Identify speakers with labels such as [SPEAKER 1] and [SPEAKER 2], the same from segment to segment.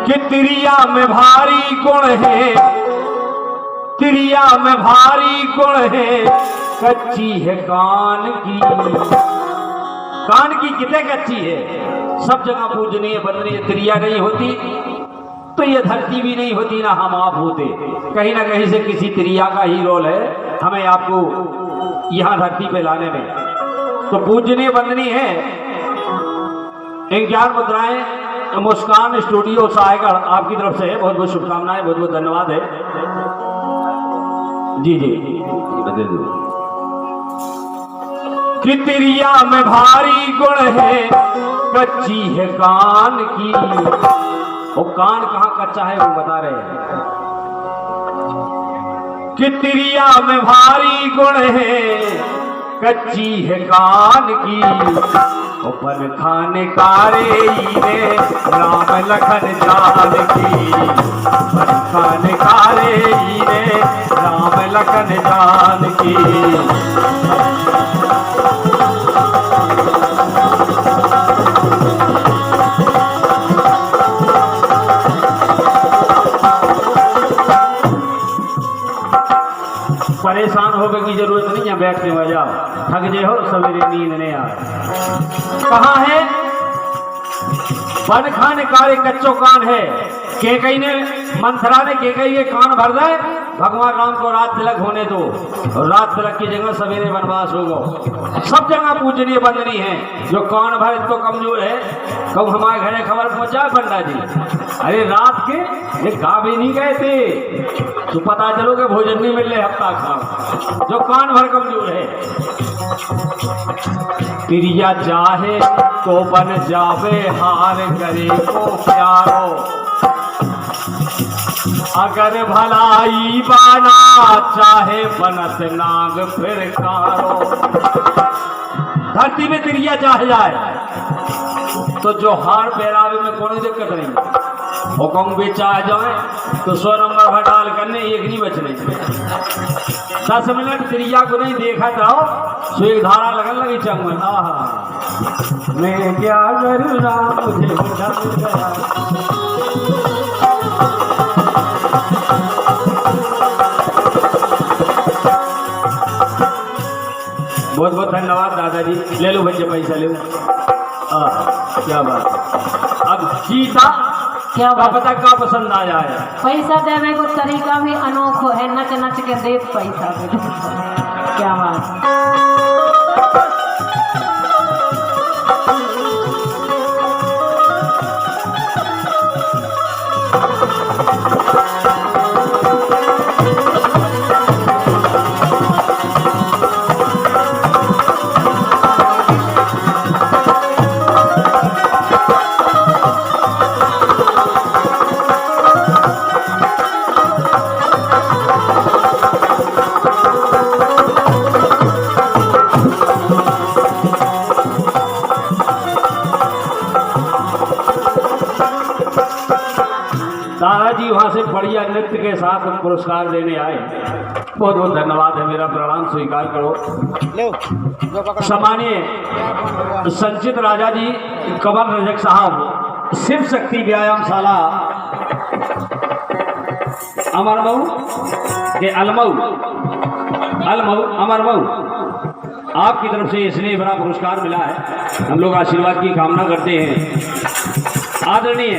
[SPEAKER 1] कि तिरिया में भारी गुण है, तिरिया में भारी गुण है, कच्ची है कान की। कान की कितने कच्ची है, सब जगह पूजनीय वंदनीय तिरिया नहीं होती तो ये धरती भी नहीं होती, ना हम आप होते। कहीं ना कहीं से किसी तिरिया का ही रोल है हमें आपको यहाँ धरती पे लाने में। तो पूजनीय वंदनीय है। 11 मुद्राएं मुस्कान स्टूडियो साहेगढ़ आपकी तरफ से है, बहुत बहुत शुभकामनाएं, बहुत बहुत धन्यवाद है। जी जी बदल दो। कि तिरिया में भारी गुण है, कच्ची है कान की। वो कान कहाँ कच्चा है वो बता रहे हैं। कि तिरिया में भारी गुण है, कच्ची है कान की। बन खाने कारे ने राम लखन जान की। बन खाने कारे ने राम लखन जान की। परेशान होने की जरूरत नहीं है, बैठ के बजाओ, थक जे हो सवेरे नींद नहीं आए। कहाँ है बन खाने कारे कच्चो कान है। केकई ने मंथरा ने केकई के कान भर दे, भगवान राम को रात तिलक होने दो, और रात तिलक की जगह सवेरे वनवास होगा। सब जगह पूजनीय वंदनीय है। जो कान भर तो कमजोर है, कब हमारे घरे खबर पहुंचा पंडा जी, अरे रात के ये गा भी नहीं गए थे तो पता चलो कि भोजन नहीं मिल रहे हफ्ता खा। जो कान भर कमजोर है। तिरिया चाहे तो बन जावे हार करे को प्यारो। अगर भलाई बाना चाहे बनत नाग फिर कारो। धरती में तिरिया चाहे जाए तो जो हार पहरावे में कोई दिक्कत नहीं। हुक्म भी चाह जाए तो 100 नंबर भर डाल करने एक नहीं बचने। 10 मिनट तिरिया को नहीं देखा जाओ तो एक धारा लगन लगी चंगन। आहा मैं क्या करूँ राम मुझे बहुत बहुत धन्यवाद दादाजी। ले लो बच्चे पैसा ले लो। क्या बात है। अब गीता
[SPEAKER 2] क्या
[SPEAKER 1] पता क्या पसंद आ जाए।
[SPEAKER 2] पैसा देवे को तरीका भी अनोखो है, नच नच के दे पैसा दे। क्या बात।
[SPEAKER 1] दादाजी वहां से बढ़िया नृत्य के साथ पुरस्कार देने आए। बहुत बहुत धन्यवाद है, मेरा प्रणाम स्वीकार करो। सम्मानीय संचित राजा जी कमल रजक साहब, शिव शक्ति व्यायामशाला अमरमऊ के अलमऊ अमरमऊ, आपकी तरफ से इसलिए बड़ा पुरस्कार मिला है। हम लोग आशीर्वाद की कामना करते हैं। आदरणीय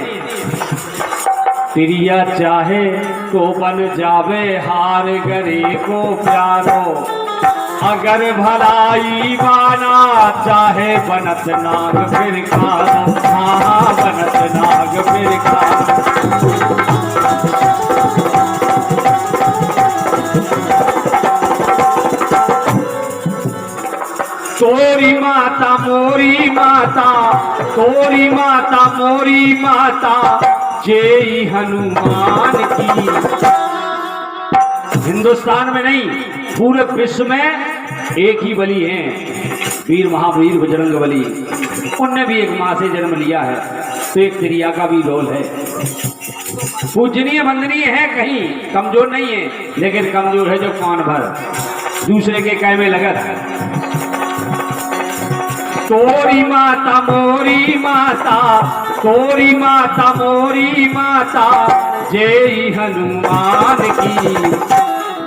[SPEAKER 1] तिरिया चाहे तो बन जावे हार गरे को प्यारो। अगर भलाई बाना चाहे बनत नाग फिर कारो। हाँ बनत नाग फिर कारो। तोरी माता मोरी माता, तोरी माता मोरी माता, जय हनुमान की। हिंदुस्तान में नहीं पूरे विश्व में एक ही बलि है, वीर महावीर बजरंग बली। उनने भी एक माँ से जन्म लिया है, तो एक तिरिया का भी रोल है। पूजनीय वंदनीय है, कहीं कमजोर नहीं है, लेकिन कमजोर है जो कान भर दूसरे के कह में लगत है। तोरी माता मोरी माता, तोरी माता मोरी माता जय हनुमान की,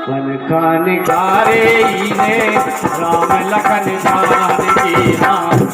[SPEAKER 1] मन कान गारे ने राम लखन जान की नाम।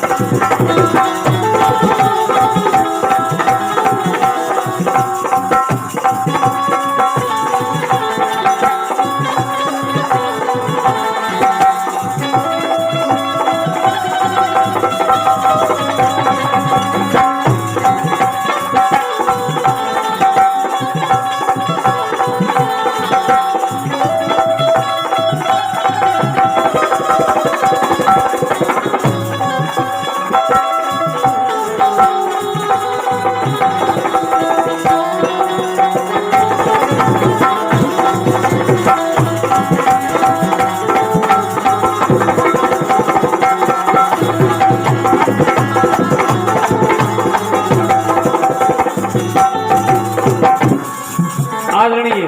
[SPEAKER 1] आदरणीय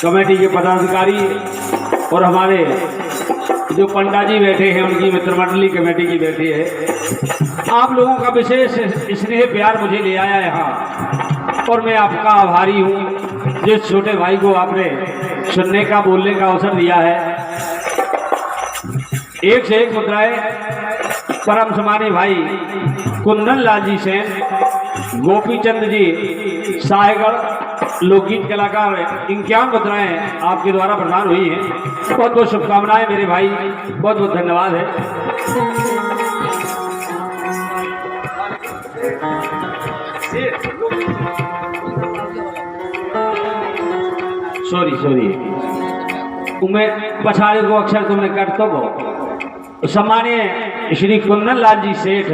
[SPEAKER 1] कमेटी के पदाधिकारी और हमारे जो पंडा जी बैठे हैं, उनकी मित्र मंडली कमेटी की बैठी है, आप लोगों का विशेष स्नेह प्यार मुझे ले आया यहाँ, और मैं आपका आभारी हूँ जिस छोटे भाई को आपने सुनने का बोलने का अवसर दिया है। एक से एक मुद्राएं परम सम्मानीय भाई कुंदन लाल जी सेन, गोपी चंद जी साहेगढ़ लोकगीत कलाकार, 51 मुद्राएं आपके द्वारा प्रदान हुई हैं। बहुत बहुत शुभकामनाएं मेरे भाई, बहुत बहुत धन्यवाद है। सॉरी तुम्हें पछाड़े को अक्षर तुमने कट तो सम्मानीय श्री कुंदन लाल जी सेठ,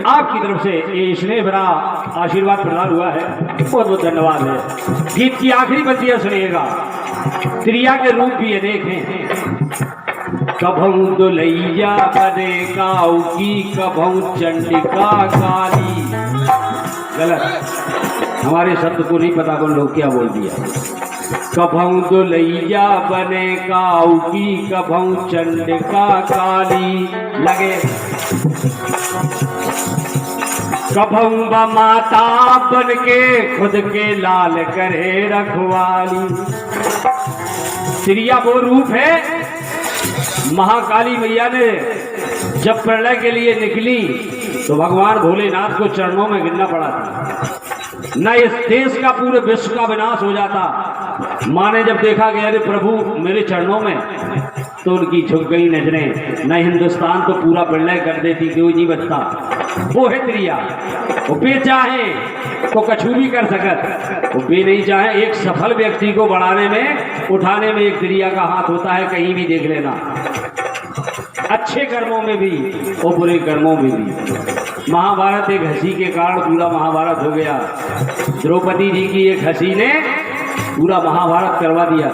[SPEAKER 1] आपकी तरफ से ये स्नेह भरा आशीर्वाद प्रदान हुआ है, बहुत बहुत धन्यवाद है। गीत की आखिरी बंदियां सुनिएगा, त्रिया के रूप भी ये देखें। कभऊ दुलैया बने काऊ की, कभऊ चंडिका काली। गलत, हमारे शब्द को नहीं पता कौन लोग क्या बोल दिया। कभऊ दुलैया बने काऊ की, कभऊ चंडिका काली। लगे कभऊ माता बन के खुद के लाल करे रखवाली। त्रिया वो रूप है, महाकाली मैया ने जब प्रलय के लिए निकली तो भगवान भोलेनाथ को चरणों में गिरना पड़ा था, न इस देश का पूरे विश्व का विनाश हो जाता। माँ ने जब देखा कि अरे प्रभु मेरे चरणों में, तो उनकी झुक गई नजरें, न हिंदुस्तान तो पूरा प्रलय कर देती, कोई नहीं बचता। वो है त्रिया, वो बे चाहे तो कछु भी कर सकत, वो बे नहीं चाहे। एक सफल व्यक्ति को बढ़ाने में, उठाने में एक त्रिया का हाथ होता है, कहीं भी देख लेना, अच्छे कर्मों में भी और बुरे कर्मों में भी। महाभारत एक हंसी के कारण पूरा महाभारत हो गया। द्रौपदी जी की एक हंसी ने पूरा महाभारत करवा दिया।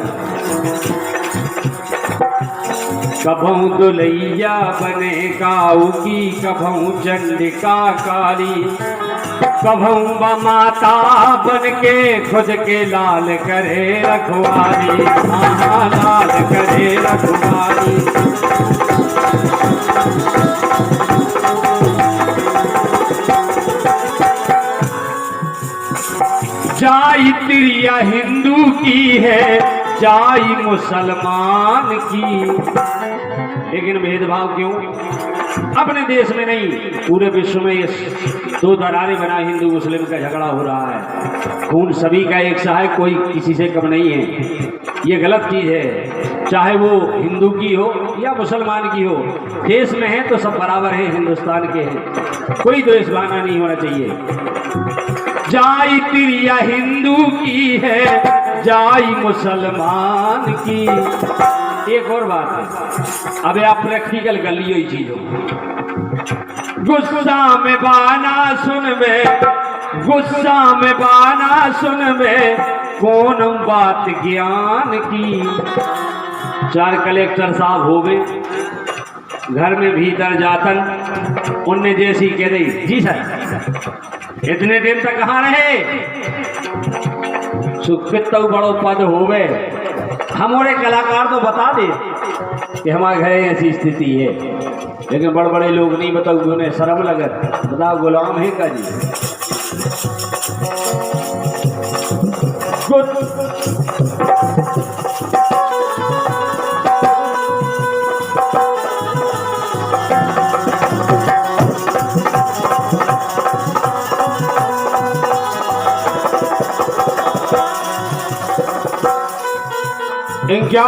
[SPEAKER 1] कभऊ दुलैया बने काऊ की, कभऊ चंडिका काली। कभऊ माता बन के खुद के लाल करे रखवाली, लाल करे रखवाली। जाई त्रिया हिंदू की है, जाई मुसलमान की। लेकिन भेदभाव क्यों? अपने देश में नहीं, पूरे विश्व में ये दो दरारें बना हिंदू मुस्लिम का झगड़ा हो रहा है। खून सभी का एक सा है, कोई किसी से कम नहीं है। ये गलत चीज है, चाहे वो हिंदू की हो या मुसलमान की हो। देश में है तो सब बराबर है, हिंदुस्तान के हैं, कोई द्वेषभावना नहीं होना चाहिए। जाई त्रिया हिंदू की है, जाई मुसलमान की। एक और बात है, अब आप प्रैक्टिकल कर लियो ये चीजों। गुस्सा में बाना सुन में, गुस्सा में बाना सुन में, कौन बात ज्ञान की। 4 कलेक्टर साहब हो गए, घर में भीतर जातन उनने जैसी कह रही, जी सर इतने दिन तक कहाँ रहे, कितना बड़ो पद हो गए। हमारे कलाकार तो बता दे कि हमारे घर ऐसी स्थिति है, लेकिन बड़े बड़े लोग नहीं बताओ, उन्हें शर्म लगत। बताओ गुलाम है का जी। ज्ञान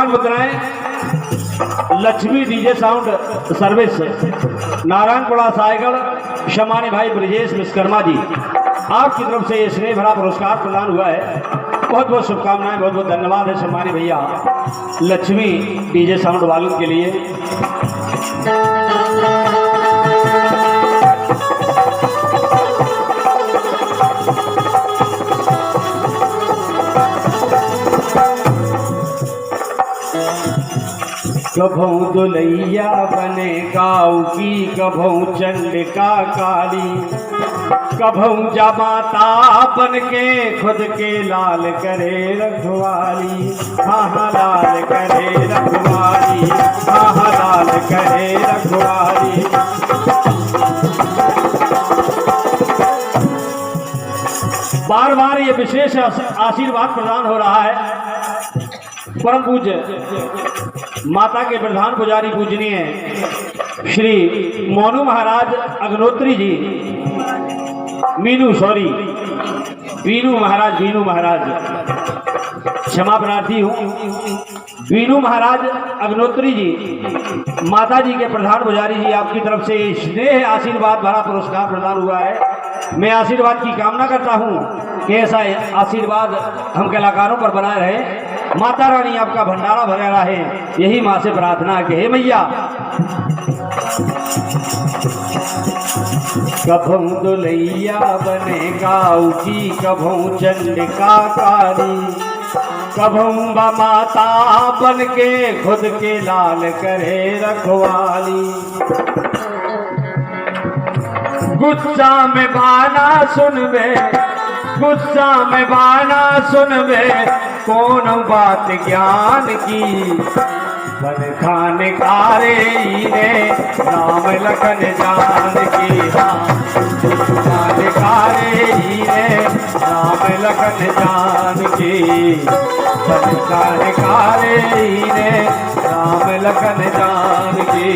[SPEAKER 1] मुद्राएं Lakshmi DJ sound service Narayanpura Saigarh शमानी भाई ब्रजेश विश्वकर्मा जी आपकी तरफ से ये स्नेह भरा पुरस्कार प्रदान हुआ है। बहुत बहुत शुभकामनाएं, बहुत बहुत धन्यवाद है शमानी भैया लक्ष्मी डीजे साउंड वालों के लिए। कभों दुलैया बने गाँव की, कभों चंडिका काली, कभों जमाता बन के खुद के लाल करे रखवाली। हाँ हाँ लाल करे रखवाली, हाँ हाँ लाल करे रखवाली। बार बार ये विशेष आशीर्वाद प्रदान हो रहा है। परम पूज्य माता के प्रधान पुजारी पूजनीय श्री मोनू महाराज अग्नोत्री जी, वीनू महाराज क्षमा प्रार्थी हूँ। वीनू महाराज अग्नोत्री जी माता जी के प्रधान पुजारी जी आपकी तरफ से स्नेह आशीर्वाद भरा पुरस्कार प्रदान हुआ है। मैं आशीर्वाद की कामना करता हूँ कि ऐसा आशीर्वाद हम कलाकारों पर बनाए रहे। माता रानी आपका भंडारा भरा रहे, यही माँ से प्रार्थना है कि हे मैया। कभों दुलैया बने गाँव की, कभों चंडिका काली, कभों माता बन के खुद के लाल करे रखवाली। गुस्सा में बाना सुनबे, गुस्सा में बाना सुनबे, कौन बात ज्ञान की। बन खान कारे ने नाम लखन जान की। खान कारे ने नाम लखन जान की। बन खान कारे ने नाम लखन जान की।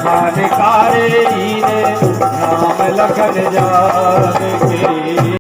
[SPEAKER 1] खान कारे ने नाम लखन जान की।